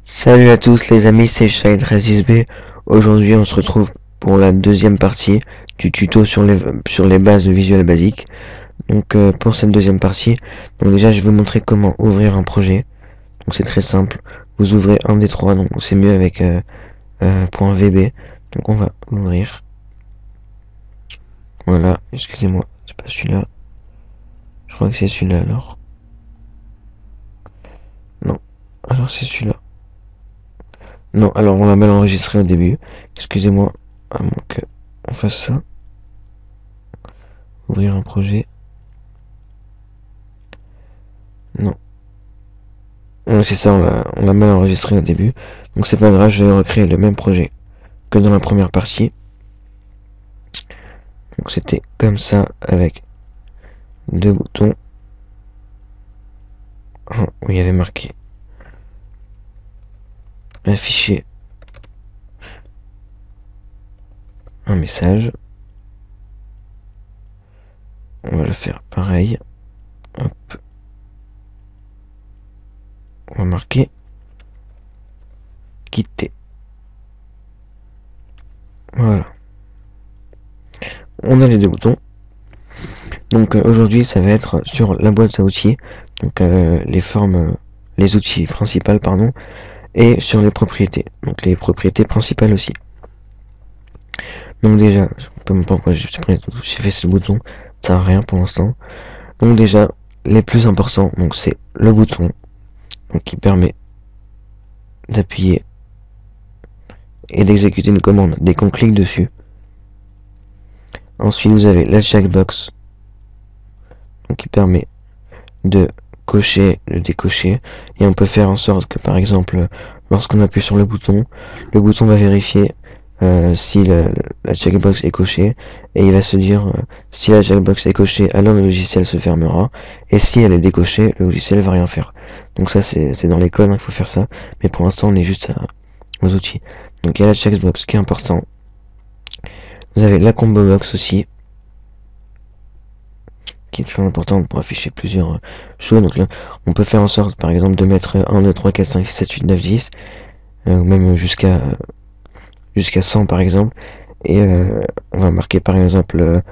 Salut à tous les amis, c'est Shade13b. Aujourd'hui on se retrouve pour la deuxième partie du tuto sur les bases de Visual Basic. Donc pour cette deuxième partie, donc déjà je vais vous montrer comment ouvrir un projet. Donc c'est très simple, vous ouvrez un des trois, donc c'est mieux avec .vb. Donc on va l'ouvrir. Voilà, excusez-moi, c'est pas celui-là. Je crois que c'est celui-là alors. Non, alors c'est celui-là. Non, alors on l'a mal enregistré au début. Excusez-moi, à moins que on fasse ça. Ouvrir un projet. Non. C'est ça, on l'a mal enregistré au début. Donc c'est pas grave, je vais recréer le même projet que dans la première partie. Donc c'était comme ça avec deux boutons. Où il y avait marqué afficher un message. On va le faire pareil. Hop. On va marquer quitter. Voilà. On a les deux boutons. Donc aujourd'hui ça va être sur la boîte à outils. Donc les outils principaux pardon. Et sur les propriétés. Donc les propriétés principales aussi. Donc déjà, je sais pas pourquoi j'ai fait ce bouton, ça sert à rien pour l'instant. Donc déjà, les plus importants, donc c'est le bouton, donc qui permet d'appuyer et d'exécuter une commande dès qu'on clique dessus. Ensuite, vous avez la checkbox, donc qui permet de cocher, de décocher, et on peut faire en sorte que par exemple, lorsqu'on appuie sur le bouton va vérifier si la checkbox est cochée, et il va se dire si la checkbox est cochée, alors le logiciel se fermera, et si elle est décochée, le logiciel va rien faire. Donc ça c'est dans les codes, il faut faire ça, mais pour l'instant on est juste aux outils. Donc il y a la checkbox qui est important. Vous avez la combo box aussi, qui est très importante pour afficher plusieurs choses. Donc là, on peut faire en sorte par exemple de mettre 1, 2, 3, 4, 5, 6, 7, 8, 9, 10, ou même jusqu'à 100 par exemple, et on va marquer par exemple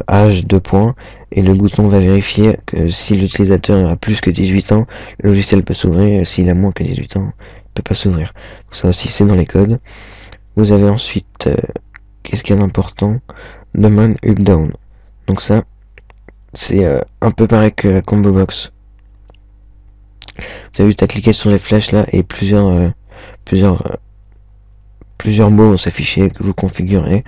âge 2 points, et le bouton va vérifier que si l'utilisateur a plus que 18 ans, le logiciel peut s'ouvrir, et s'il a moins que 18 ans, il peut pas s'ouvrir. Ça aussi c'est dans les codes. Vous avez ensuite, qu'est-ce qu'il y a d'important, Domain Up Down. Donc ça, c'est un peu pareil que la combo box. Vous avez juste à cliquer sur les flèches là, et plusieurs mots vont s'afficher que vous configurez.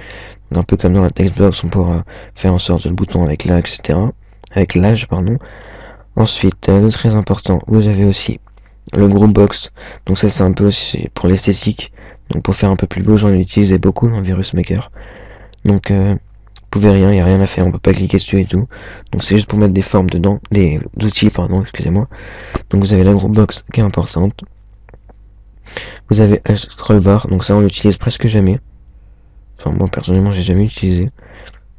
Un peu comme dans la textbox, on pourra faire en sorte le bouton avec l'âge, etc. Avec l'âge, pardon. Ensuite, très important, vous avez aussi le group box. Donc ça c'est un peu aussi pour l'esthétique. Donc pour faire un peu plus beau, j'en ai utilisé beaucoup dans Virus Maker. Donc vous pouvez rien, il n'y a rien à faire, on peut pas cliquer dessus et tout. Donc c'est juste pour mettre des formes dedans, des outils, pardon, excusez-moi. Donc vous avez la group box qui est importante. Vous avez scroll bar, donc ça on l'utilise presque jamais. Enfin moi personnellement j'ai jamais utilisé.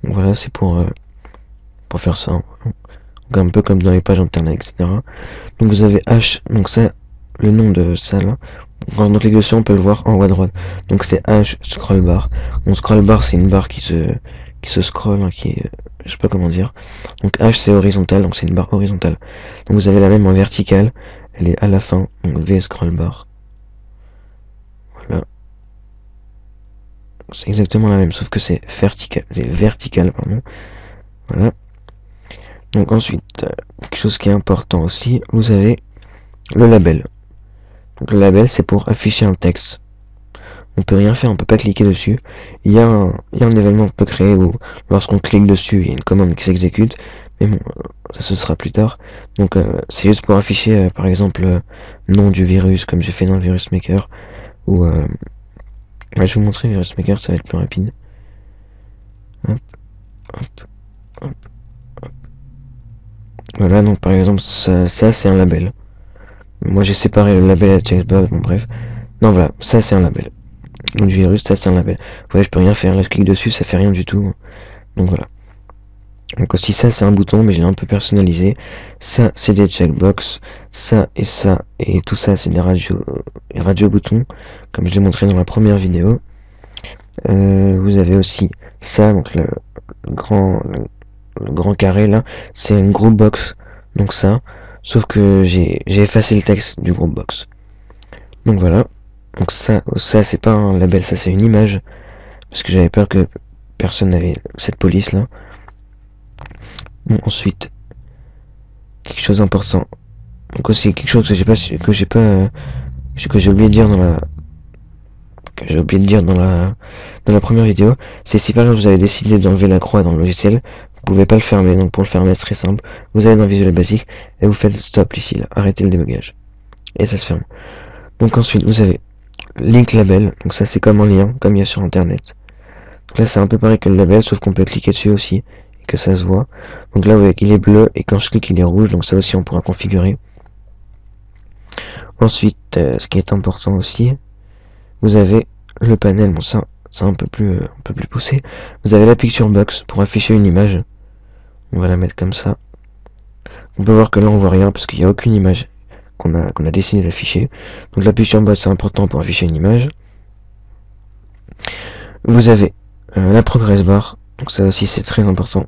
Donc voilà, c'est pour faire ça. Donc un peu comme dans les pages internet, etc. Donc vous avez H, donc ça, le nom de ça là. Quand on clique dessus, on peut le voir en haut à droite. Donc c'est H scroll bar. Donc scroll bar c'est une barre qui se scroll, hein, je sais pas comment dire. Donc H c'est horizontal, donc c'est une barre horizontale. Donc vous avez la même en verticale, elle est à la fin, donc V scroll bar. Voilà. C'est exactement la même, sauf que c'est vertical, pardon. Voilà. Donc ensuite, quelque chose qui est important aussi, vous avez le label. Donc le label c'est pour afficher un texte. On peut rien faire, on peut pas cliquer dessus. Il y a un événement qu'on peut créer où lorsqu'on clique dessus, il y a une commande qui s'exécute. Mais bon, ça ce sera plus tard. Donc c'est juste pour afficher par exemple nom du virus comme j'ai fait dans le Virus Maker. Ou je vais vous montrer Virus Maker, ça va être plus rapide. Hop, hop, hop, hop. Voilà, donc par exemple ça c'est un label. Moi j'ai séparé le label et la checkbox, bon bref. Non voilà, ça c'est un label. Donc du virus, ça c'est un label. Ouais, je peux rien faire, là je clique dessus, ça fait rien du tout. Donc voilà. Donc aussi ça c'est un bouton, mais je l'ai un peu personnalisé. Ça c'est des checkbox, ça et tout ça c'est des radio boutons, comme je l'ai montré dans la première vidéo. Vous avez aussi ça, donc le grand carré là, c'est une group box, donc ça, sauf que j'ai effacé le texte du group box. Donc voilà, donc ça c'est pas un label, ça c'est une image, parce que j'avais peur que personne n'avait cette police là. Bon, ensuite, quelque chose d'important. Donc aussi quelque chose que j'ai oublié de dire dans la première vidéo, c'est si par exemple vous avez décidé d'enlever la croix dans le logiciel, vous pouvez pas le fermer. Donc pour le fermer, c'est très simple. Vous allez dans Visual Basic et vous faites stop ici, là, arrêtez le débogage. Et ça se ferme. Donc ensuite vous avez link label. Donc ça c'est comme un lien, comme il y a sur internet. Donc là c'est un peu pareil que le label, sauf qu'on peut cliquer dessus aussi et que ça se voit. Donc là vous voyez qu'il est bleu et quand je clique il est rouge. Donc ça aussi on pourra configurer. Ensuite, ce qui est important aussi, vous avez le panel. Bon ça c'est un peu plus poussé. Vous avez la picture box pour afficher une image. On va la mettre comme ça. On peut voir que là on voit rien parce qu'il n'y a aucune image qu'on a décidé d'afficher. Donc la picture box c'est important pour afficher une image. Vous avez la progress bar. Donc ça aussi c'est très important.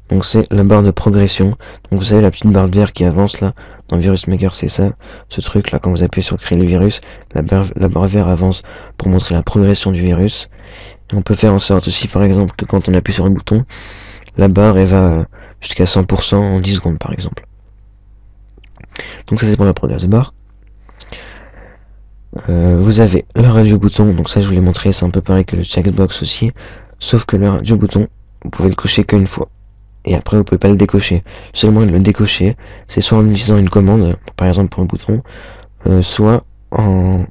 Donc c'est la barre de progression. Donc vous savez la petite barre verte qui avance là dans Virus Maker, c'est ça, ce truc là. Quand vous appuyez sur créer le virus, la barre verte avance pour montrer la progression du virus. Et on peut faire en sorte aussi par exemple que quand on appuie sur un bouton, la barre elle va jusqu'à 100% en 10 secondes par exemple. Donc ça c'est pour la progress bar. Vous avez le radio bouton, donc ça je vous l'ai montré, c'est un peu pareil que le checkbox aussi, sauf que le radio bouton, vous pouvez le cocher qu'une fois. Et après vous pouvez pas le décocher. Le seul moyen de le décocher, c'est soit en utilisant une commande, par exemple pour un bouton, soit en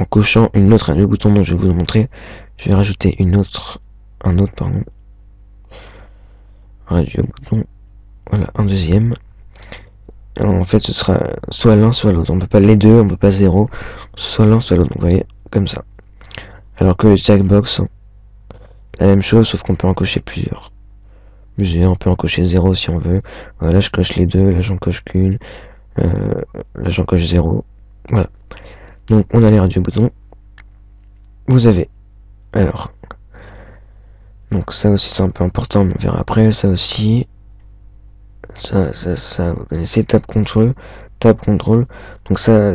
cochant une autre radio bouton dont je vais vous montrer. Je vais rajouter un autre radio bouton, voilà, un deuxième. En fait ce sera soit l'un soit l'autre, on peut pas les deux, on peut pas zéro, soit l'un soit l'autre, vous voyez, comme ça. Alors que le checkbox, la même chose, sauf qu'on peut en cocher plusieurs. On peut en cocher 0 si on veut. Voilà, je coche les deux, là j'en coche qu'une, là j'en coche 0. Voilà. Donc on a les radio boutons. Vous avez, alors, donc ça aussi c'est un peu important, mais on verra après. Ça aussi, ça vous connaissez, tab control. Donc ça,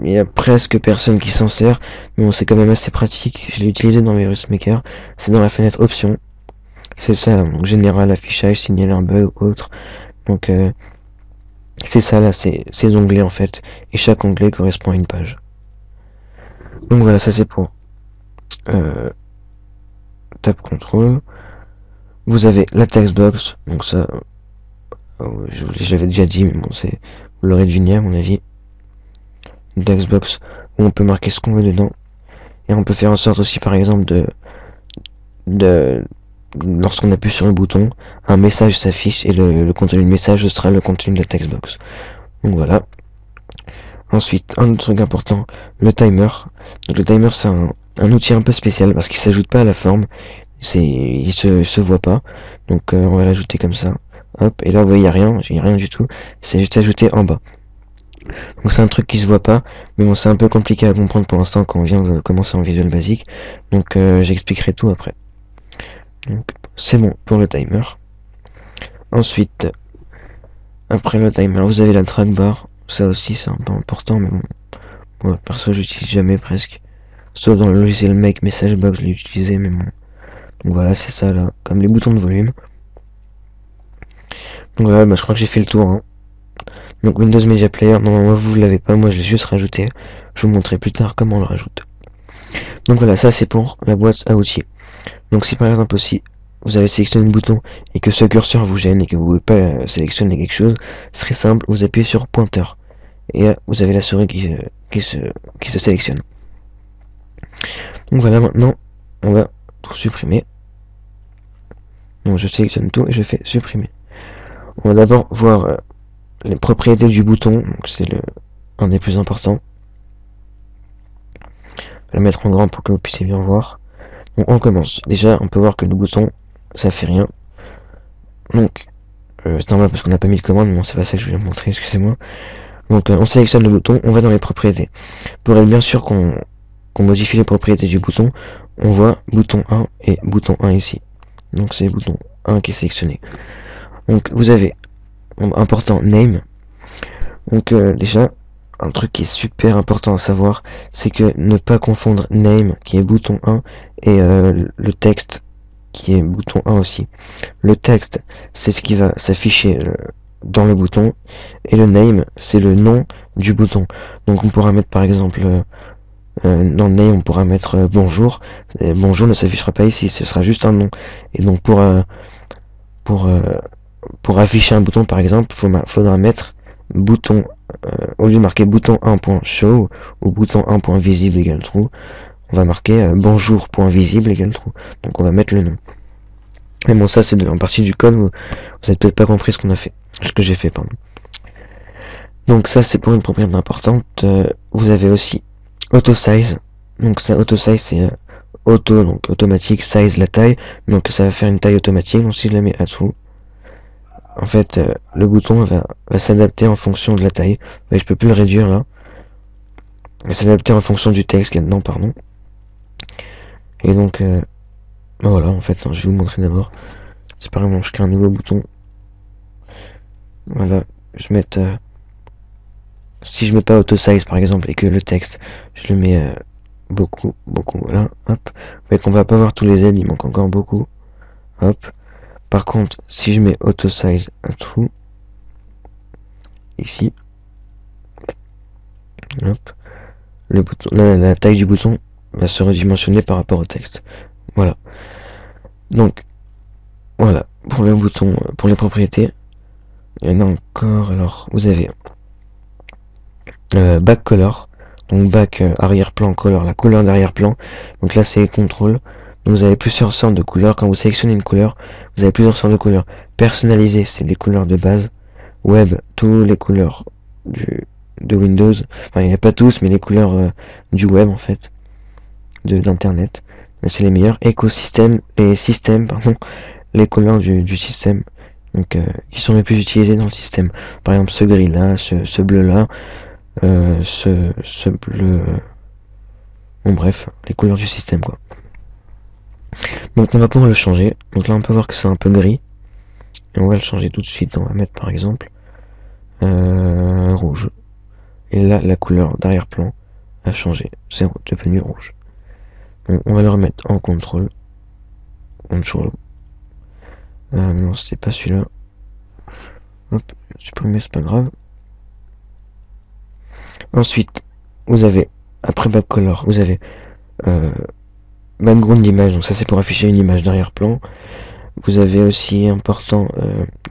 il y a presque personne qui s'en sert, mais bon, c'est quand même assez pratique. Je l'ai utilisé dans Virus Maker. C'est dans la fenêtre options. C'est ça, donc général, affichage, signaler un bug ou autre. Donc c'est ça là, ces onglets en fait. Et chaque onglet correspond à une page. Donc voilà, ça c'est pour tab control. Vous avez la textbox, donc ça, j'avais déjà dit, mais bon, vous l'aurez deviné à mon avis. Une textbox où on peut marquer ce qu'on veut dedans. Et on peut faire en sorte aussi par exemple de lorsqu'on appuie sur le bouton, un message s'affiche et le contenu du message sera le contenu de la textbox. Donc voilà. Ensuite, un autre truc important, le timer. Donc le timer c'est un outil un peu spécial parce qu'il s'ajoute pas à la forme, il se voit pas. Donc on va l'ajouter comme ça. Hop, et là vous voyez il y a rien du tout. C'est juste ajouté en bas. Donc c'est un truc qui se voit pas, mais bon c'est un peu compliqué à comprendre pour l'instant quand on vient de commencer en Visual Basic. Donc j'expliquerai tout après. Donc c'est bon pour le timer. Ensuite, après le timer, vous avez la track bar. Ça aussi c'est un peu important, mais bon, moi perso j'utilise jamais presque. Sauf dans le logiciel Make Message Box, je l'ai utilisé, mais bon. Donc voilà, c'est ça là, comme les boutons de volume. Donc voilà, bah, je crois que j'ai fait le tour. Hein. Donc Windows Media Player, normalement vous l'avez pas, moi je l'ai juste rajouté. Je vous montrerai plus tard comment on le rajoute. Donc voilà, ça c'est pour la boîte à outils. Donc si par exemple aussi vous avez sélectionné le bouton et que ce curseur vous gêne et que vous ne pouvez pas sélectionner quelque chose, c'est très simple, vous appuyez sur pointeur. Et là, vous avez la souris qui se sélectionne. Donc voilà, maintenant on va tout supprimer. Donc je sélectionne tout et je fais supprimer. On va d'abord voir les propriétés du bouton, donc c'est un des plus importants. Je vais le mettre en grand pour que vous puissiez bien voir. Donc on commence. Déjà on peut voir que le bouton ça fait rien. Donc c'est normal parce qu'on n'a pas mis de commande, mais bon, c'est pas ça que je voulais vous montrer, excusez-moi. Donc on sélectionne le bouton, on va dans les propriétés. Pour être bien sûr qu'on modifie les propriétés du bouton, on voit bouton 1 et bouton 1 ici. Donc c'est le bouton 1 qui est sélectionné. Donc vous avez important name. Donc déjà un truc qui est super important à savoir, c'est que ne pas confondre name qui est bouton 1 et le texte qui est bouton 1 aussi. Le texte c'est ce qui va s'afficher dans le bouton et le name c'est le nom du bouton. Donc on pourra mettre par exemple dans le name on pourra mettre bonjour. Et bonjour ne s'affichera pas ici, ce sera juste un nom. Et donc pour, euh, pour afficher un bouton par exemple, faudra mettre bouton, au lieu de marquer bouton 1.show ou bouton 1.visible égale true, on va marquer bonjour.visible égale true. Donc on va mettre le nom. Mais bon, ça c'est en partie du code, vous avez peut-être pas compris ce que j'ai fait, pardon. Donc ça c'est pour une propriété importante. Vous avez aussi auto size. Donc ça auto size c'est auto, donc automatique, size la taille, donc ça va faire une taille automatique. Donc si je la mets à true, en fait le bouton va s'adapter en fonction de la taille. Mais je peux plus le réduire là. Il va s'adapter en fonction du texte qu'il y a dedans, pardon. Et donc voilà, en fait, je vais vous montrer d'abord. C'est par exemple, je crée un nouveau bouton. Voilà, je mets si je mets pas auto size par exemple et que le texte je le mets beaucoup, voilà, hop. En fait, on va pas voir tous les Z, il manque encore beaucoup. Hop. Par contre, si je mets auto size à true, ici, hop, le bouton, la taille du bouton va se redimensionner par rapport au texte. Voilà. Donc, voilà, pour le bouton, pour les propriétés. Il y en a encore, alors, vous avez back color, donc back arrière-plan color, la couleur d'arrière-plan. Donc là c'est contrôle. Donc vous avez plusieurs sortes de couleurs. Quand vous sélectionnez une couleur, vous avez plusieurs sortes de couleurs. Personnalisé, c'est les couleurs de base. Web, toutes les couleurs de Windows. Enfin, il n'y a pas tous, mais les couleurs du web en fait, d'internet. C'est les meilleures. Écosystème, les systèmes, pardon, les couleurs du système. Donc qui sont les plus utilisées dans le système. Par exemple ce gris là, ce bleu là. Ce bleu, bon bref, les couleurs du système quoi. Donc on va pouvoir le changer. Donc là on peut voir que c'est un peu gris et on va le changer tout de suite. On va mettre par exemple rouge, et là la couleur d'arrière-plan a changé, c'est devenu rouge. Donc, on va le remettre en contrôle. Non, c'est pas celui-là. Hop, supprimer, c'est pas grave. Ensuite vous avez, après back color, vous avez background d'image, donc ça c'est pour afficher une image d'arrière-plan. Vous avez aussi important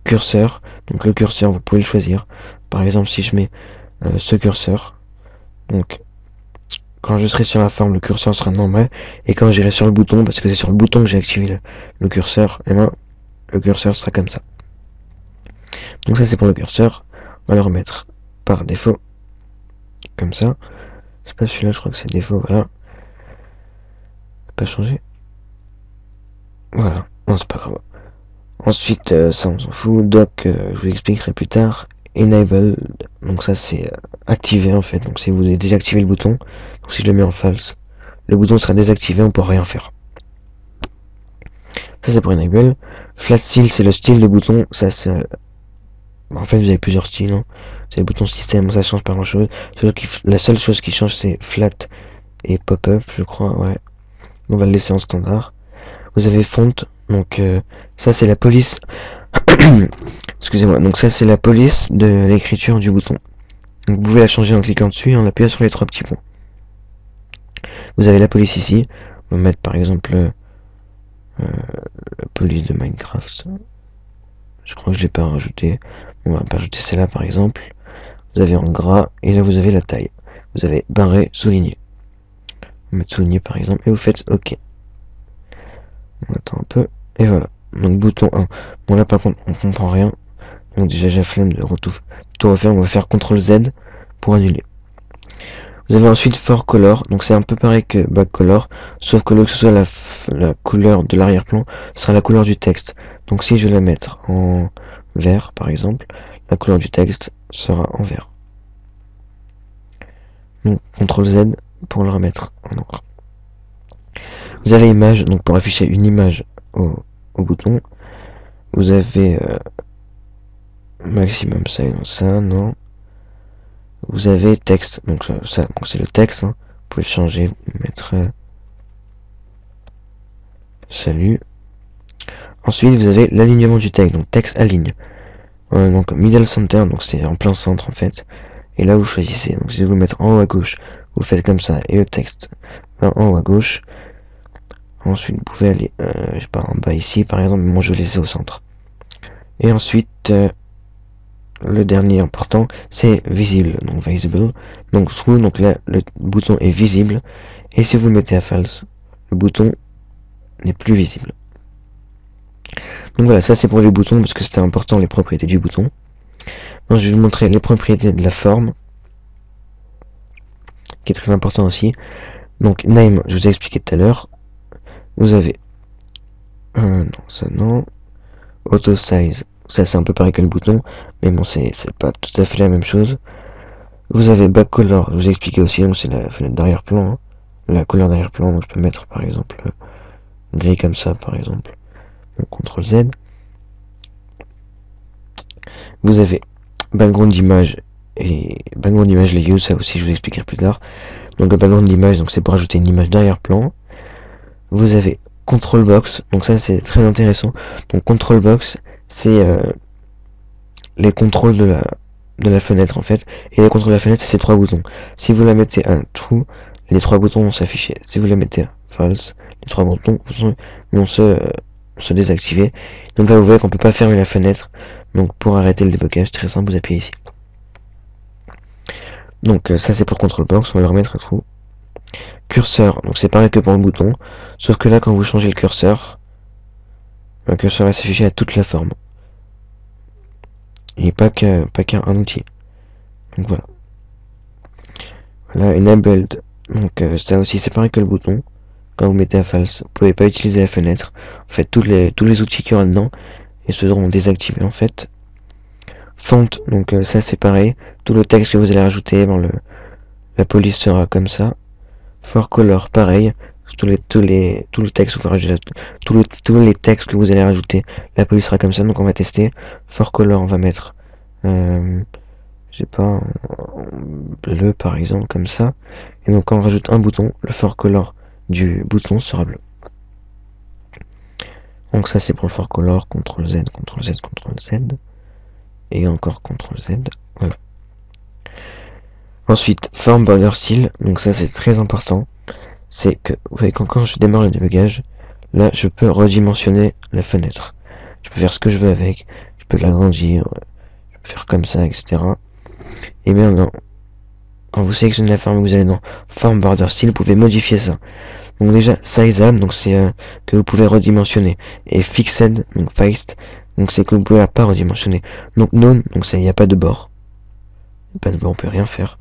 curseur, donc le curseur vous pouvez le choisir. Par exemple si je mets ce curseur, donc quand je serai sur la forme le curseur sera normal, et quand j'irai sur le bouton, parce que c'est sur le bouton que j'ai activé le curseur, et ben le curseur sera comme ça. Donc ça c'est pour le curseur, on va le remettre par défaut comme ça. C'est pas celui-là, je crois que c'est défaut, voilà. Pas changé. Voilà, non c'est pas grave. Ensuite, ça on s'en fout. Doc, je vous l'expliquerai plus tard. Enable, donc ça c'est activé en fait. Donc si vous désactivez le bouton, donc si je le mets en false, le bouton sera désactivé, on pourra rien faire. Ça c'est pour Enable. Flat Style, c'est le style de bouton. Ça c'est, en fait vous avez plusieurs styles. Hein. C'est le bouton système, ça change pas grand chose. La seule chose qui change c'est flat et pop-up, je crois. Ouais. On va le laisser en standard. Vous avez font, donc ça c'est la police. Excusez-moi, donc ça c'est la police de l'écriture du bouton. Donc vous pouvez la changer en cliquant dessus et en appuyant sur les trois petits points. Vous avez la police ici. On va mettre par exemple la police de Minecraft. Je crois que je l'ai pas rajouté. On va pas rajouter celle-là par exemple. Vous avez en gras et là vous avez la taille. Vous avez barré, souligné. On va mettre souligné par exemple et vous faites OK. On attend un peu et voilà. Donc bouton 1. Bon là par contre on comprend rien. Donc déjà j'ai la flemme de tout refaire. On va faire CTRL Z pour annuler. Vous avez ensuite for color, donc c'est un peu pareil que back color, sauf que là que ce soit la couleur de l'arrière-plan sera la couleur du texte. Donc si je vais la mettre en vert par exemple, la couleur du texte sera en vert. Donc CTRL Z pour le remettre en noir. Vous avez image, donc pour afficher une image au bouton, vous avez maximum size, ça non. Vous avez texte, donc ça donc c'est le texte, hein. Vous pouvez changer, vous mettre salut. Ensuite vous avez l'alignement du texte, donc texte aligne. Donc middle center, donc c'est en plein centre en fait. Et là vous choisissez, donc si vous le mettre en haut à gauche, vous faites comme ça, et le texte va en haut à gauche. Ensuite vous pouvez aller, je sais pas, en bas ici par exemple, mais moi je vais laisser au centre. Et ensuite, le dernier important, c'est visible, donc visible. Donc true, donc là le bouton est visible, et si vous le mettez à false, le bouton n'est plus visible. Donc voilà, ça c'est pour les boutons, parce que c'était important les propriétés du bouton. Donc je vais vous montrer les propriétés de la forme, qui est très important aussi. Donc name, je vous ai expliqué tout à l'heure. Vous avez non, ça non. Auto size, ça c'est un peu pareil que le bouton, mais bon c'est pas tout à fait la même chose. Vous avez back color, je vous ai expliqué aussi, donc c'est la fenêtre d'arrière-plan, hein. La couleur d'arrière-plan, donc je peux mettre par exemple gris comme ça par exemple. Donc CTRL Z. Vous avez background d'image et background d'image layout, ça aussi je vous expliquerai plus tard. Donc le background d'image, donc c'est pour ajouter une image d'arrière-plan. Vous avez control box, donc ça c'est très intéressant. Donc control box, c'est les contrôles de la fenêtre en fait. Et les contrôles de la fenêtre, c'est ces trois boutons. Si vous la mettez à true, les trois boutons vont s'afficher. Si vous la mettez à false, les trois boutons vont se désactiver. Donc là vous voyez qu'on peut pas fermer la fenêtre. Donc pour arrêter le débloquage, très simple, vous appuyez ici. Donc ça c'est pour control box, on va le remettre à true. Curseur, donc c'est pareil que pour le bouton, sauf que là quand vous changez le curseur va s'afficher à toute la forme. Et pas qu'un outil. Donc voilà. Voilà, enabled. Donc ça aussi c'est pareil que le bouton. Quand vous mettez à false, vous pouvez pas utiliser la fenêtre. En fait, tous les outils qu'il y aura dedans et seront désactivés en fait. Font, donc ça c'est pareil. Tout le texte que vous allez rajouter dans la police sera comme ça. For color, pareil. Tout le texte que vous rajoutez, tous les textes que vous allez rajouter, la police sera comme ça. Donc on va tester. For color, on va mettre je sais pas, bleu par exemple, comme ça. Et donc quand on rajoute un bouton, le for color du bouton sera bleu. Donc ça c'est pour le for color, CTRL Z, CTRL Z, CTRL Z. Et encore CTRL Z, voilà. Ensuite, form border style, donc ça c'est très important. C'est que, vous voyez, quand je démarre le débugage, là je peux redimensionner la fenêtre. Je peux faire ce que je veux avec, je peux l'agrandir, je peux faire comme ça, etc. Et bien quand vous sélectionnez la forme, vous allez dans form border style, vous pouvez modifier ça. Donc déjà sizeable, donc c'est que vous pouvez redimensionner, et fixed, donc fixed, donc c'est que vous pouvez pas redimensionner. Donc none, donc ça, il n'y a pas de bord, pas de bord, on peut rien faire.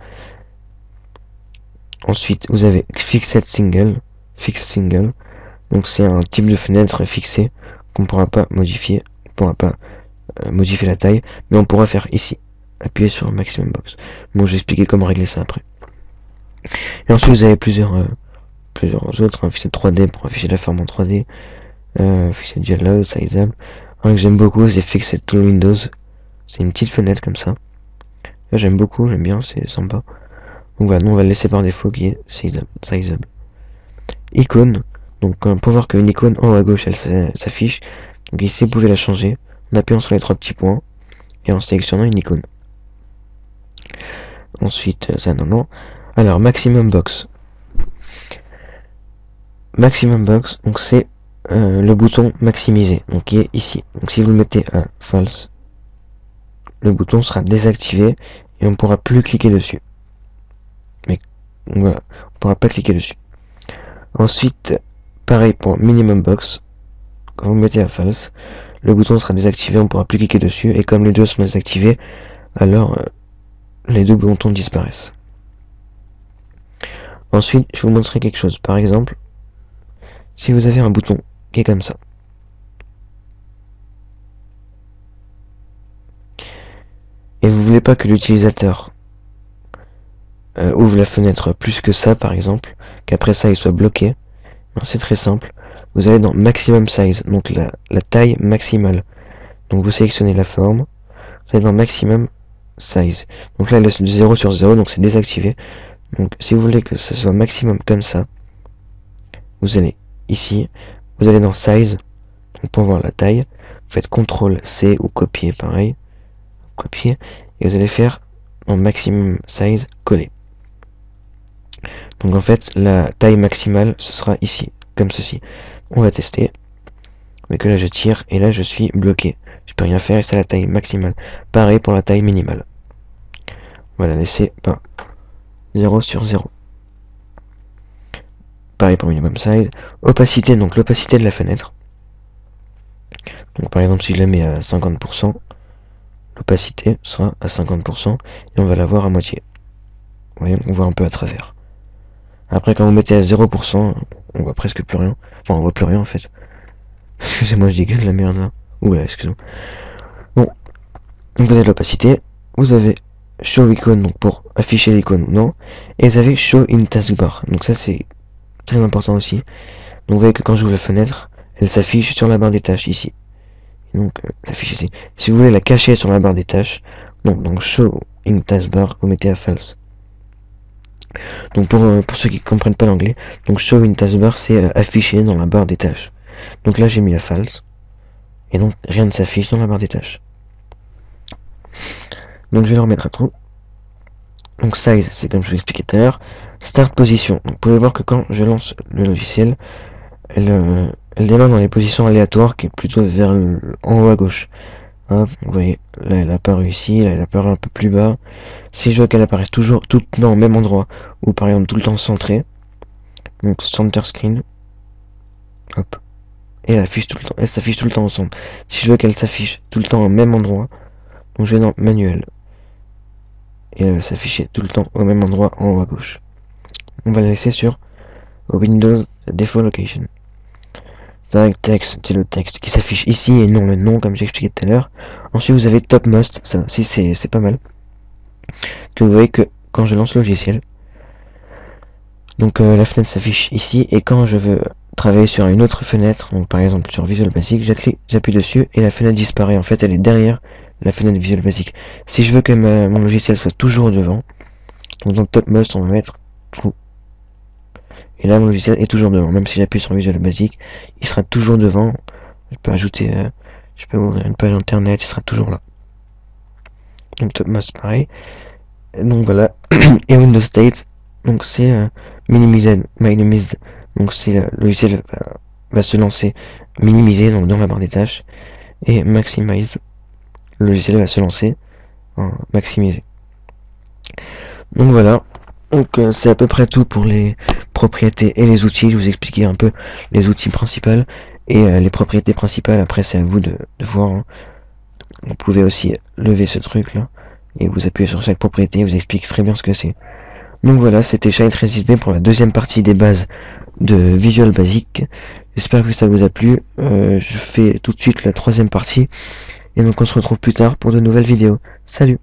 Ensuite vous avez fixed single, donc c'est un type de fenêtre fixé qu'on ne pourra pas modifier, on pourra pas modifier la taille, mais on pourra faire ici, appuyer sur maximum box. Bon, je vais expliquer comment régler ça après. Et ensuite vous avez plusieurs autres, un fichier 3D pour afficher la forme en 3D, fichier dialogue, sizeable. Un que j'aime beaucoup, c'est Fixed Tool Windows. C'est une petite fenêtre comme ça. Là j'aime beaucoup, j'aime bien, c'est sympa. Donc voilà, nous on va le laisser par défaut qui est sizeable. Icône, donc pour voir qu'une icône en haut à gauche elle s'affiche. Donc ici vous pouvez la changer en appuyant sur les trois petits points et en sélectionnant une icône. Ensuite, ça non. Alors maximum box. Maximum box, donc c'est le bouton maximiser, donc qui est ici. Donc si vous le mettez à false, le bouton sera désactivé et on ne pourra plus cliquer dessus. Mais voilà, on ne pourra pas cliquer dessus. Ensuite, pareil pour minimum box, quand vous le mettez à false, le bouton sera désactivé, on ne pourra plus cliquer dessus, et comme les deux sont désactivés, alors les deux boutons disparaissent. Ensuite, je vais vous montrer quelque chose. Par exemple, si vous avez un bouton qui est comme ça, et vous voulez pas que l'utilisateur ouvre la fenêtre plus que ça par exemple, qu'après ça il soit bloqué, c'est très simple. Vous allez dans maximum size, donc la taille maximale. Donc vous sélectionnez la forme, vous allez dans maximum size. Donc là il laisse 0 sur 0, donc c'est désactivé. Donc si vous voulez que ce soit maximum comme ça, vous allez ici, vous allez dans size, donc pour voir la taille, vous faites CTRL C ou copier, pareil, copier, et vous allez faire en maximum size coller. Donc en fait la taille maximale ce sera ici, comme ceci. On va tester, mais que là je tire et là je suis bloqué, je peux rien faire et c'est la taille maximale. Pareil pour la taille minimale. On va la laisser 0 sur 0. Pareil pour minimum size. Opacité, donc l'opacité de la fenêtre. Donc par exemple si je la mets à 50%, l'opacité sera à 50% et on va la voir à moitié. Vous voyez, on voit un peu à travers. Après quand vous mettez à 0%, on voit presque plus rien. Enfin on voit plus rien en fait. Excusez-moi, je dis que de la merde là. Oula, excusez-moi. Bon, vous avez l'opacité, vous avez show icon donc pour afficher l'icône ou non, et vous avez show in taskbar. Donc ça c'est très important aussi. Donc vous voyez que quand j'ouvre la fenêtre, elle s'affiche sur la barre des tâches ici. Et donc s'affiche ici. Si vous voulez la cacher sur la barre des tâches, donc show in taskbar, vous mettez à false. Donc pour ceux qui comprennent pas l'anglais, donc show in taskbar c'est affiché dans la barre des tâches. Donc là j'ai mis à false. Et donc rien ne s'affiche dans la barre des tâches. Donc je vais le remettre à true. Donc size, c'est comme je vous l'expliquais tout à l'heure. Start position. Donc vous pouvez voir que quand je lance le logiciel, elle démarre dans les positions aléatoires qui est plutôt vers en haut à gauche. Hop, vous voyez, là elle apparaît ici, là elle apparaît un peu plus bas. Si je veux qu'elle apparaisse toujours tout le temps au même endroit, ou par exemple tout le temps centré, donc center screen, hop, et elle s'affiche tout le temps au centre. Si je veux qu'elle s'affiche tout le temps au même endroit, donc je vais dans manuel. Et elle va s'afficher tout le temps au même endroit en haut à gauche. On va la laisser sur Windows Default Location. Direct Text, c'est le texte qui s'affiche ici et non le nom comme j'ai expliqué tout à l'heure. Ensuite vous avez Topmost, ça aussi c'est pas mal. Que vous voyez que quand je lance le logiciel, donc la fenêtre s'affiche ici et quand je veux travailler sur une autre fenêtre, donc par exemple sur Visual Basic, j'appuie dessus et la fenêtre disparaît. En fait elle est derrière la fenêtre Visual Basic. Si je veux que mon logiciel soit toujours devant, donc dans Topmost on va mettre True. Et là mon logiciel est toujours devant, même si j'appuie sur Visual Basic, il sera toujours devant. Je peux ajouter, je peux ouvrir une page internet, il sera toujours là. Donc Topmost pareil. Donc voilà. Et Windows State, donc c'est minimized, donc c'est le logiciel va se lancer minimisé donc dans la barre des tâches, et maximized, le logiciel va se lancer en maximisé. Donc voilà. Donc c'est à peu près tout pour les propriétés et les outils. Je vous expliquer un peu les outils principaux et les propriétés principales. Après c'est à vous de voir. Hein. Vous pouvez aussi lever ce truc là et vous appuyez sur chaque propriété. Vous explique très bien ce que c'est. Donc voilà, c'était Shine Resist B pour la deuxième partie des bases de Visual Basic. J'espère que ça vous a plu. Je fais tout de suite la troisième partie et donc on se retrouve plus tard pour de nouvelles vidéos. Salut!